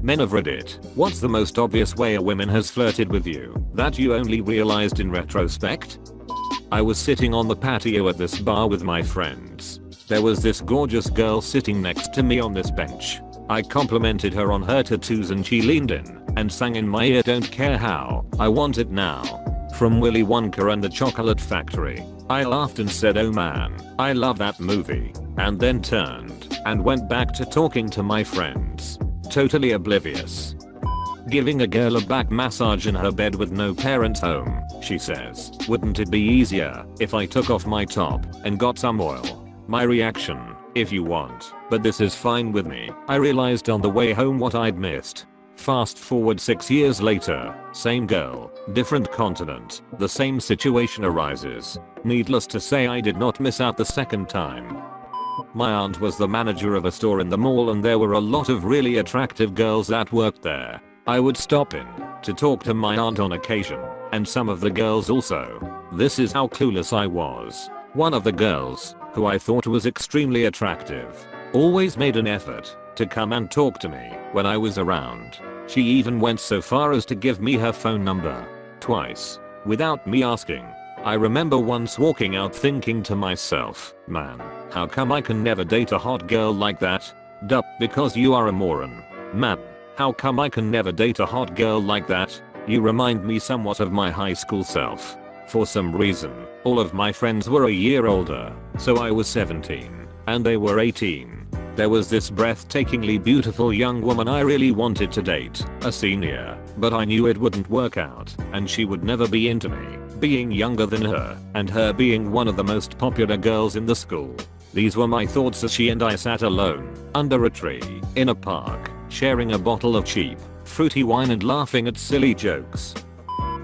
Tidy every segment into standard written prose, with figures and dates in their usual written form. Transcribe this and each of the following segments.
Men of Reddit, what's the most obvious way a woman has flirted with you that you only realized in retrospect? I was sitting on the patio at this bar with my friends. There was this gorgeous girl sitting next to me on this bench. I complimented her on her tattoos and she leaned in and sang in my ear "Don't Care How, I Want It Now" from Willy Wonka and the Chocolate Factory. I laughed and said, "Oh man, I love that movie," and then turned and went back to talking to my friends, totally oblivious. Giving a girl a back massage in her bed with no parents home, she says, "Wouldn't it be easier if I took off my top and got some oil?" My reaction, "If you want, but this is fine with me." I realized on the way home what I'd missed. Fast forward 6 years later, same girl, different continent, the same situation arises. Needless to say, I did not miss out the second time. My aunt was the manager of a store in the mall and there were a lot of really attractive girls that worked there. I would stop in to talk to my aunt on occasion, and some of the girls also. This is how clueless I was. One of the girls, who I thought was extremely attractive, always made an effort to come and talk to me when I was around. She even went so far as to give me her phone number twice without me asking. I remember once walking out thinking to myself, "Man, how come I can never date a hot girl like that?" Duh, because you are a moron. "Man, how come I can never date a hot girl like that?" You remind me somewhat of my high school self. For some reason, all of my friends were a year older, so I was 17 and they were 18. There was this breathtakingly beautiful young woman I really wanted to date, a senior, but I knew it wouldn't work out and she would never be into me, being younger than her and her being one of the most popular girls in the school. These were my thoughts as she and I sat alone, under a tree, in a park, sharing a bottle of cheap, fruity wine and laughing at silly jokes.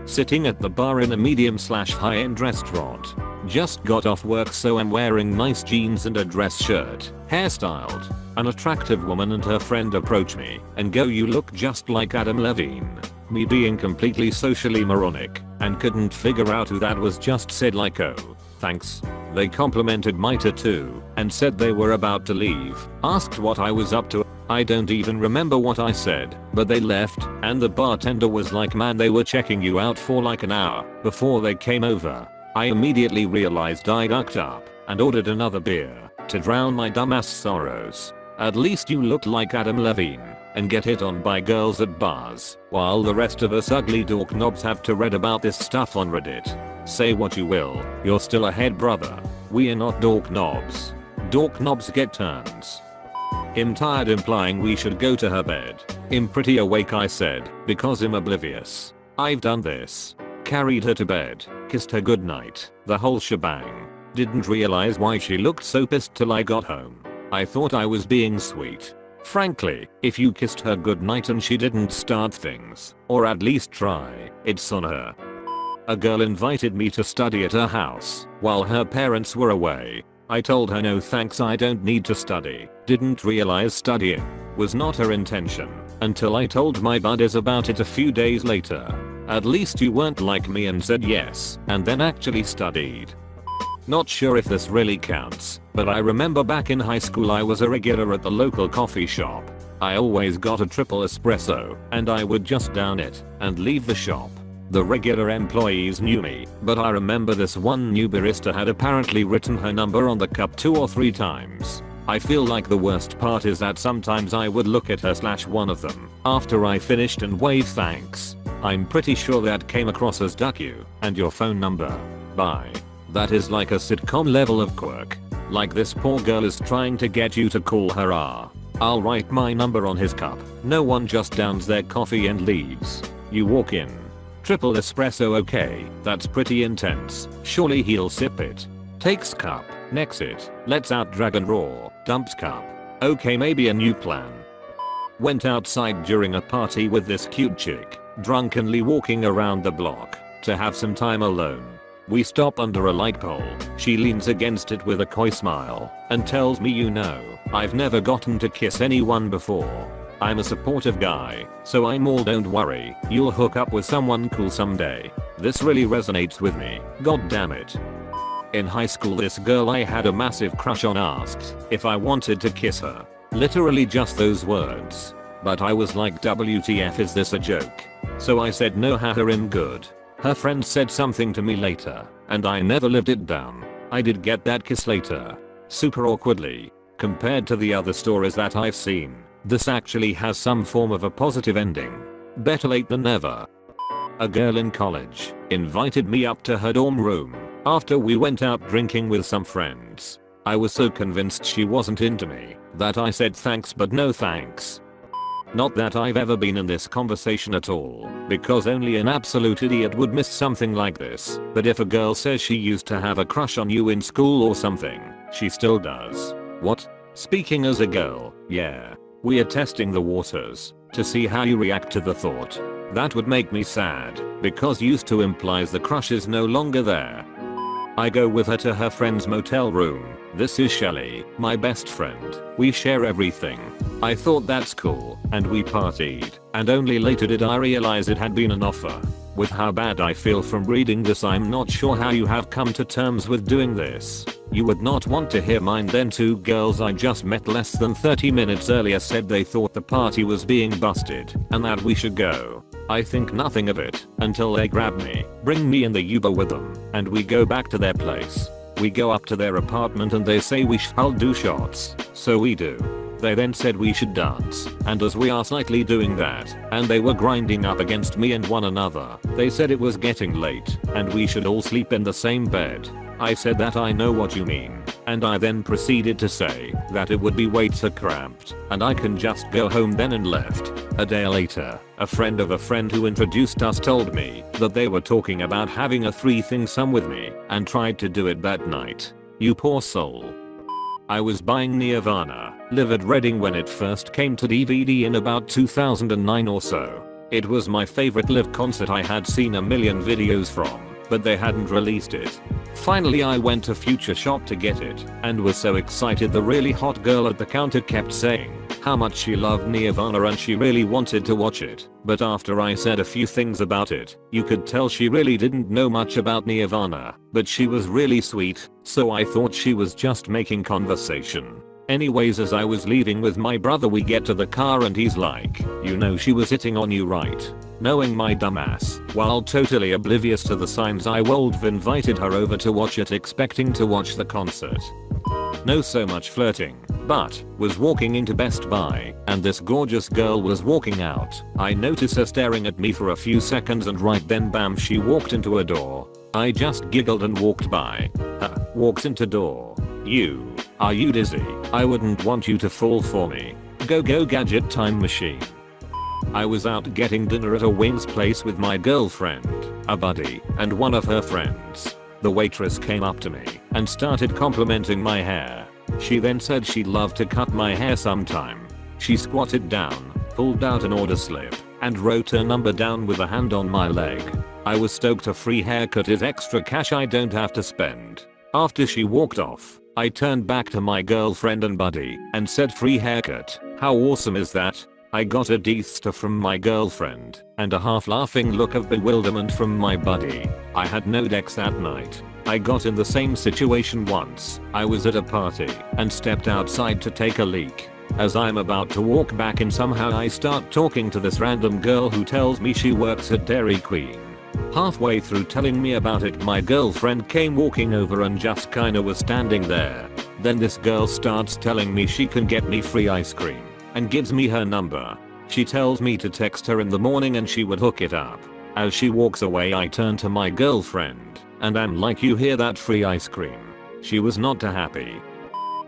Sitting at the bar in a medium/high-end restaurant. Just got off work so I'm wearing nice jeans and a dress shirt, hairstyled. An attractive woman and her friend approach me and go, "You look just like Adam Levine." Me being completely socially moronic and couldn't figure out who that was just said like, "Oh, thanks." They complimented my tattoo and said they were about to leave, asked what I was up to. I don't even remember what I said, but they left and the bartender was like, "Man, they were checking you out for like an hour before they came over." I immediately realized I ducked up and ordered another beer to drown my dumbass sorrows. At least you looked like Adam Levine and get hit on by girls at bars, while the rest of us ugly dork knobs have to read about this stuff on Reddit. Say what you will, you're still ahead, brother. We are not dork knobs. Dork knobs get turns. I'm tired, implying we should go to her bed. I'm pretty awake, I said, because I'm oblivious. I've done this. Carried her to bed, kissed her goodnight, the whole shebang. Didn't realize why she looked so pissed till I got home. I thought I was being sweet. Frankly, if you kissed her goodnight and she didn't start things, or at least try, it's on her. A girl invited me to study at her house while her parents were away. I told her no thanks, I don't need to study. Didn't realize studying was not her intention until I told my buddies about it a few days later. At least you weren't like me and said yes and then actually studied. Not sure if this really counts, but I remember back in high school I was a regular at the local coffee shop. I always got a triple espresso and I would just down it and leave the shop. The regular employees knew me, but I remember this one new barista had apparently written her number on the cup 2 or 3 times. I feel like the worst part is that sometimes I would look at her/one of them after I finished and wave thanks. I'm pretty sure that came across as "Duck you and your phone number. Bye." That is like a sitcom level of quirk. Like this poor girl is trying to get you to call her. I'll write my number on his cup. No one just downs their coffee and leaves. You walk in. Triple espresso, okay, that's pretty intense. Surely he'll sip it. Takes cup, necks it, lets out dragon roar, dumps cup. Okay, maybe a new plan. Went outside during a party with this cute chick, drunkenly walking around the block to have some time alone. We stop under a light pole. She leans against it with a coy smile and tells me, "You know, I've never gotten to kiss anyone before. I'm a supportive guy, so I'm all, don't worry, you'll hook up with someone cool someday." This really resonates with me, god damn it. In high school, this girl I had a massive crush on asked if I wanted to kiss her. Literally just those words. but I was like, WTF, is this a joke? So I said no, haha, I'm good. Her friend said something to me later, and I never lived it down. I did get that kiss later. Super awkwardly. Compared to the other stories that I've seen, this actually has some form of a positive ending. Better late than never. A girl in college invited me up to her dorm room after we went out drinking with some friends. I was so convinced she wasn't into me that I said thanks but no thanks. Not that I've ever been in this conversation at all, because only an absolute idiot would miss something like this, but if a girl says she used to have a crush on you in school or something, she still does. What? Speaking as a girl, yeah. We are testing the waters to see how you react to the thought. That would make me sad, because used to implies the crush is no longer there. I go with her to her friend's motel room. This is Shelly, my best friend. We share everything. I thought that's cool, and we partied, and only later did I realize it had been an offer. With how bad I feel from reading this, I'm not sure how you have come to terms with doing this. You would not want to hear mine. Then two girls I just met less than 30 minutes earlier said they thought the party was being busted and that we should go. I think nothing of it until they grab me, bring me in the Uber with them, and we go back to their place. We go up to their apartment and they say we shall do shots, so we do. They then said we should dance, and as we are slightly doing that, and they were grinding up against me and one another, they said it was getting late, and we should all sleep in the same bed. I said that I know what you mean, and I then proceeded to say that it would be way too cramped, and I can just go home then, and left. A day later, a friend of a friend who introduced us told me that they were talking about having a threesome with me, and tried to do it that night. You poor soul. I was buying Nirvana, Live at Reading when it first came to DVD in about 2009 or so. It was my favorite live concert I had seen a million videos from, but they hadn't released it. Finally I went to Future Shop to get it, and was so excited. The really hot girl at the counter kept saying how much she loved Nirvana and she really wanted to watch it, but after I said a few things about it, you could tell she really didn't know much about Nirvana, but she was really sweet, so I thought she was just making conversation. Anyways, as I was leaving with my brother, we get to the car and he's like, you know she was hitting on you, right? Knowing my dumbass, while totally oblivious to the signs, I would've invited her over to watch it, expecting to watch the concert. No so much flirting, but was walking into Best Buy, and this gorgeous girl was walking out. I noticed her staring at me for a few seconds, and right then bam, she walked into a door. I just giggled and walked by. Walks into door. Are you dizzy? I wouldn't want you to fall for me. Go gadget time machine. I was out getting dinner at a wings place with my girlfriend, a buddy, and one of her friends. The waitress came up to me and started complimenting my hair. She then said she'd love to cut my hair sometime. She squatted down, pulled out an order slip, and wrote her number down with a hand on my leg. I was stoked. A free haircut is extra cash I don't have to spend. After she walked off, I turned back to my girlfriend and buddy and said, free haircut, how awesome is that? I got a death from my girlfriend and a half laughing look of bewilderment from my buddy. I had no decks that night. I got in the same situation once. I was at a party and stepped outside to take a leak. As I'm about to walk back in, somehow I start talking to this random girl who tells me she works at Dairy Queen. Halfway through telling me about it, my girlfriend came walking over and just kinda was standing there. Then this girl starts telling me she can get me free ice cream and gives me her number. She tells me to text her in the morning and she would hook it up. As she walks away, I turn to my girlfriend and I'm like, you hear that, free ice cream? She was not too happy.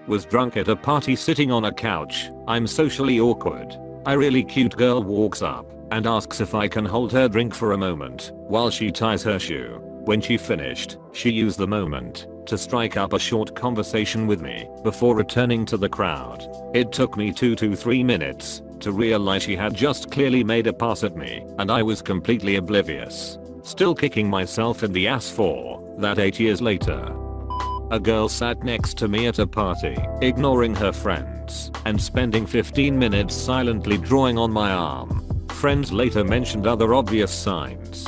Was drunk at a party sitting on a couch. I'm socially awkward. A really cute girl walks up and asks if I can hold her drink for a moment while she ties her shoe. When she finished, she used the moment to strike up a short conversation with me before returning to the crowd. It took me 2 to 3 minutes to realize she had just clearly made a pass at me, and I was completely oblivious. Still kicking myself in the ass for that 8 years later. A girl sat next to me at a party, ignoring her friends and spending 15 minutes silently drawing on my arm. Friends later mentioned other obvious signs